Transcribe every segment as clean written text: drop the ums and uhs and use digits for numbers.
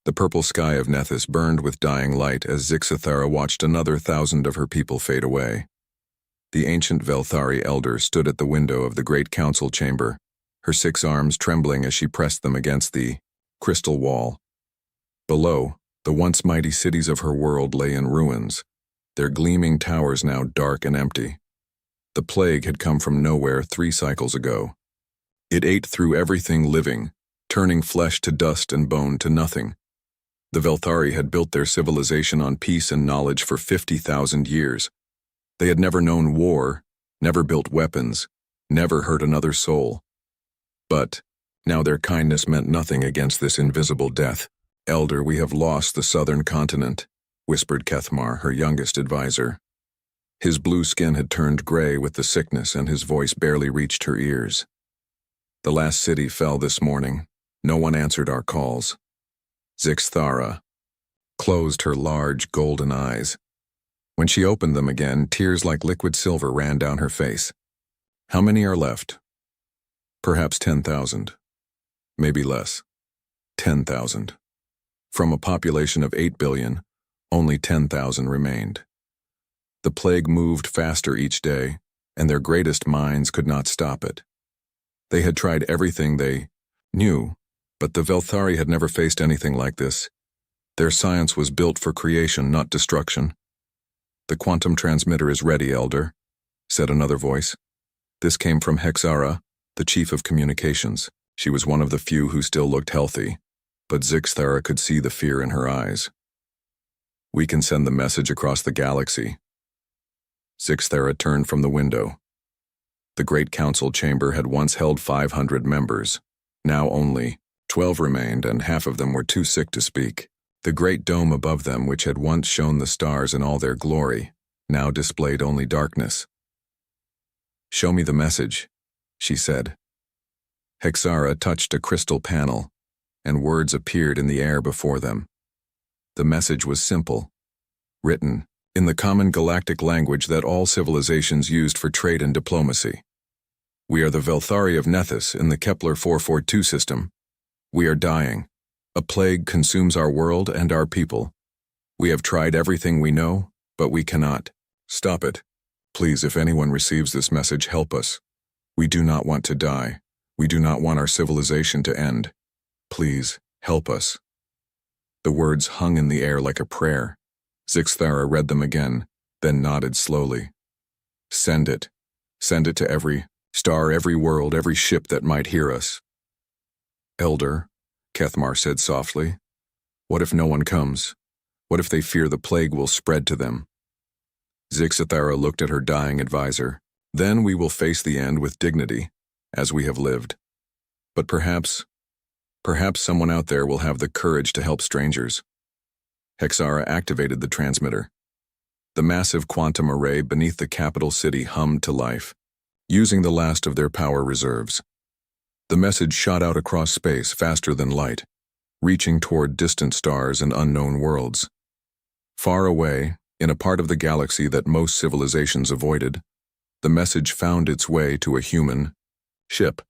The purple sky of Nethus burned with dying light as Zixathara watched another 1,000 of her people fade away. The ancient Velthari elder stood at the window of the great council chamber, her 6 arms trembling as she pressed them against the crystal wall. Below, the once mighty cities of her world lay in ruins, their gleaming towers now dark and empty. The plague had come from nowhere 3 cycles ago. It ate through everything living, turning flesh to dust and bone to nothing. The Velthari had built their civilization on peace and knowledge for 50,000 years. They had never known war, never built weapons, never hurt another soul. But now their kindness meant nothing against this invisible death. "Elder, we have lost the southern continent," whispered Kethmar, her youngest advisor. His blue skin had turned gray with the sickness and his voice barely reached her ears. "The last city fell this morning. No one answered our calls." Zixathara closed her large golden eyes. When she opened them again, tears like liquid silver ran down her face. "How many are left?" "Perhaps 10,000. Maybe less. 10,000. From a population of 8 billion, only 10,000 remained." The plague moved faster each day, and their greatest minds could not stop it. They had tried everything they knew, but the Velthari had never faced anything like this. Their science was built for creation, not destruction. "The quantum transmitter is ready, Elder," said another voice. This came from Hexara, the chief of communications. She was one of the few who still looked healthy, but Zixathara could see the fear in her eyes. "We can send the message across the galaxy." Zixathara turned from the window. The great council chamber had once held 500 members. Now only 12 remained, and half of them were too sick to speak. The great dome above them, which had once shown the stars in all their glory, now displayed only darkness. "Show me the message," she said. Hexara touched a crystal panel, and words appeared in the air before them. The message was simple, written in the common galactic language that all civilizations used for trade and diplomacy. "We are the Velthari of Nethus in the Kepler 442 system. We are dying. A plague consumes our world and our people. We have tried everything we know, but we cannot stop it. Please, if anyone receives this message, help us. We do not want to die. We do not want our civilization to end. Please, help us." The words hung in the air like a prayer. Zixathara read them again, then nodded slowly. "Send it. Send it to every star, every world, every ship that might hear us." "Elder," Kethmar said softly, "what if no one comes? What if they fear the plague will spread to them?" Zixathara looked at her dying advisor. "Then we will face the end with dignity, as we have lived. But perhaps someone out there will have the courage to help strangers." Hexara activated the transmitter. The massive quantum array beneath the capital city hummed to life, using the last of their power reserves. The message shot out across space faster than light, reaching toward distant stars and unknown worlds. Far away, in a part of the galaxy that most civilizations avoided, the message found its way to a human ship.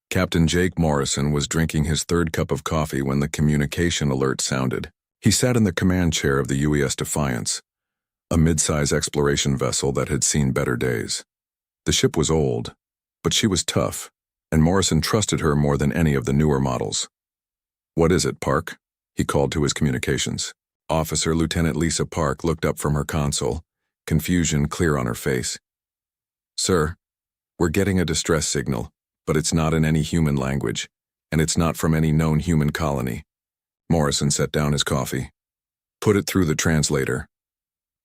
Captain Jake Morrison was drinking his 3rd cup of coffee when the communication alert sounded. He sat in the command chair of the UES Defiance, a mid-size exploration vessel that had seen better days. The ship was old, but she was tough, and Morrison trusted her more than any of the newer models. "What is it, Park?" he called to his communications. Officer Lieutenant Lisa Park looked up from her console, confusion clear on her face. "Sir, we're getting a distress signal, but it's not in any human language, and it's not from any known human colony." Morrison set down his coffee. "Put it through the translator."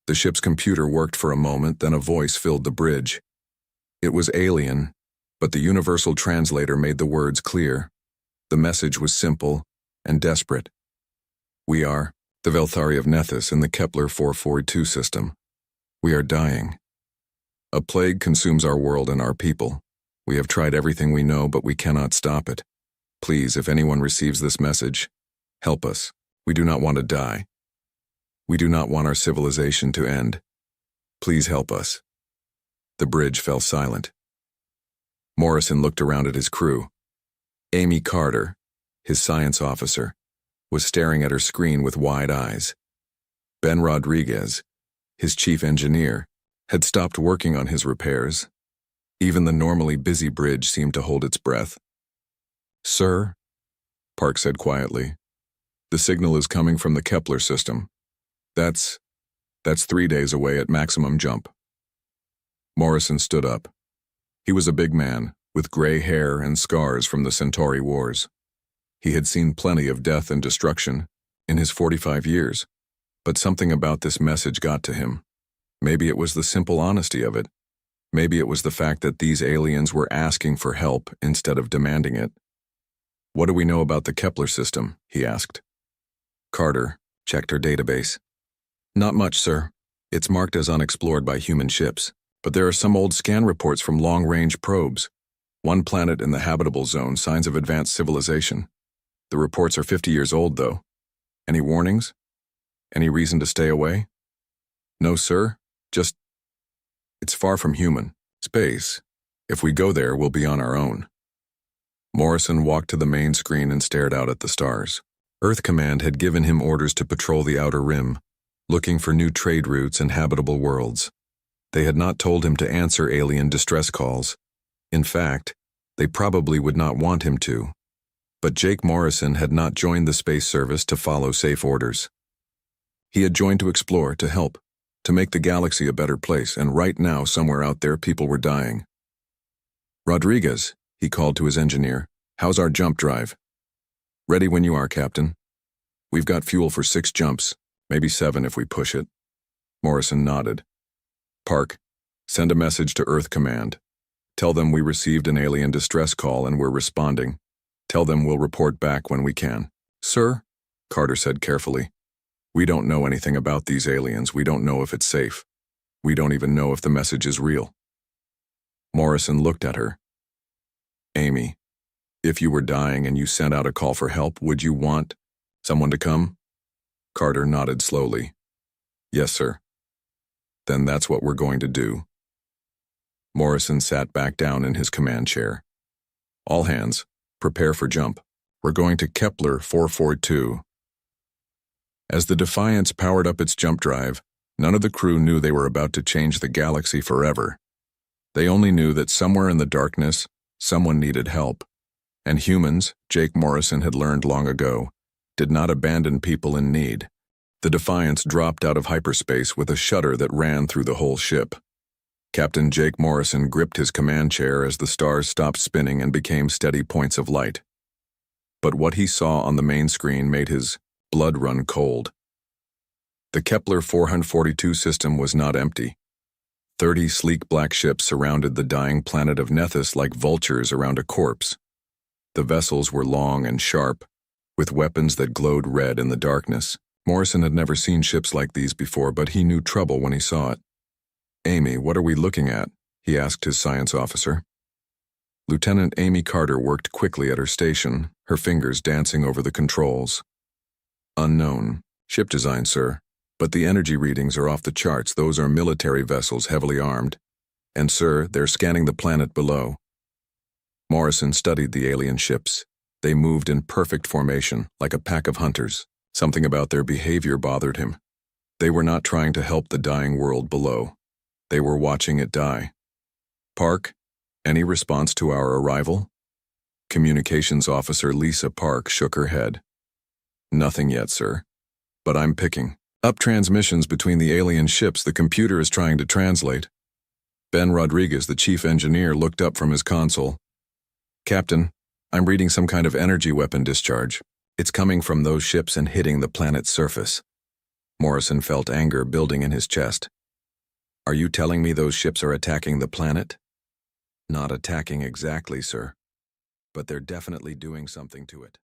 The ship's computer worked for a moment, then a voice filled the bridge. It was alien, but the universal translator made the words clear. The message was simple and desperate. "We are the Velthari of Nethus in the Kepler 442 system. We are dying. A plague consumes our world and our people. We have tried everything we know, but we cannot stop it. Please, if anyone receives this message, help us. We do not want to die. We do not want our civilization to end. Please help us." The bridge fell silent. Morrison looked around at his crew. Amy Carter, his science officer, was staring at her screen with wide eyes. Ben Rodriguez, his chief engineer, had stopped working on his repairs. Even the normally busy bridge seemed to hold its breath. "Sir," Park said quietly, "the signal is coming from the Kepler system. That's 3 days away at maximum jump." Morrison stood up. He was a big man, with gray hair and scars from the Centauri Wars. He had seen plenty of death and destruction in his 45 years, but something about this message got to him. Maybe it was the simple honesty of it. Maybe it was the fact that these aliens were asking for help instead of demanding it. "What do we know about the Kepler system?" he asked. Carter checked her database. "Not much, sir. It's marked as unexplored by human ships, but there are some old scan reports from long-range probes. One planet in the habitable zone, signs of advanced civilization. The reports are 50 years old, though. Any warnings? Any reason to stay away?" "No, sir. Just, it's far from human. Space. If we go there, we'll be on our own." Morrison walked to the main screen and stared out at the stars. Earth Command had given him orders to patrol the outer rim, looking for new trade routes and habitable worlds. They had not told him to answer alien distress calls. In fact, they probably would not want him to. But Jake Morrison had not joined the space service to follow safe orders. He had joined to explore, to help, to make the galaxy a better place, and right now, somewhere out there, people were dying. "Rodriguez," he called to his engineer, "how's our jump drive?" "Ready when you are, Captain. We've got fuel for 6 jumps, maybe 7 if we push it." Morrison nodded. "Park, send a message to Earth Command. Tell them we received an alien distress call and we're responding. Tell them we'll report back when we can." "Sir," Carter said carefully, "we don't know anything about these aliens. We don't know if it's safe. We don't even know if the message is real." Morrison looked at her. "Amy, if you were dying and you sent out a call for help, would you want someone to come?" Carter nodded slowly. "Yes, sir." "Then that's what we're going to do." Morrison sat back down in his command chair. "All hands, prepare for jump. We're going to Kepler 442. As the Defiance powered up its jump drive, none of the crew knew they were about to change the galaxy forever. They only knew that somewhere in the darkness, someone needed help. And humans, Jake Morrison had learned long ago, did not abandon people in need. The Defiance dropped out of hyperspace with a shudder that ran through the whole ship. Captain Jake Morrison gripped his command chair as the stars stopped spinning and became steady points of light. But what he saw on the main screen made his blood run cold. The Kepler 442 system was not empty. 30 sleek black ships surrounded the dying planet of Nethus like vultures around a corpse. The vessels were long and sharp, with weapons that glowed red in the darkness. Morrison had never seen ships like these before, but he knew trouble when he saw it. "Amy, what are we looking at?" he asked his science officer. Lieutenant Amy Carter worked quickly at her station, her fingers dancing over the controls. "Unknown. Ship design, sir. But the energy readings are off the charts. Those are military vessels heavily armed. And, sir, they're scanning the planet below." Morrison studied the alien ships. They moved in perfect formation, like a pack of hunters. Something about their behavior bothered him. They were not trying to help the dying world below. They were watching it die. "Park, any response to our arrival?" Communications Officer Lisa Park shook her head. "Nothing yet, sir. But I'm picking up transmissions between the alien ships the computer is trying to translate." Ben Rodriguez, the chief engineer, looked up from his console. "Captain, I'm reading some kind of energy weapon discharge. It's coming from those ships and hitting the planet's surface." Morrison felt anger building in his chest. "Are you telling me those ships are attacking the planet?" "Not attacking exactly, sir. But they're definitely doing something to it."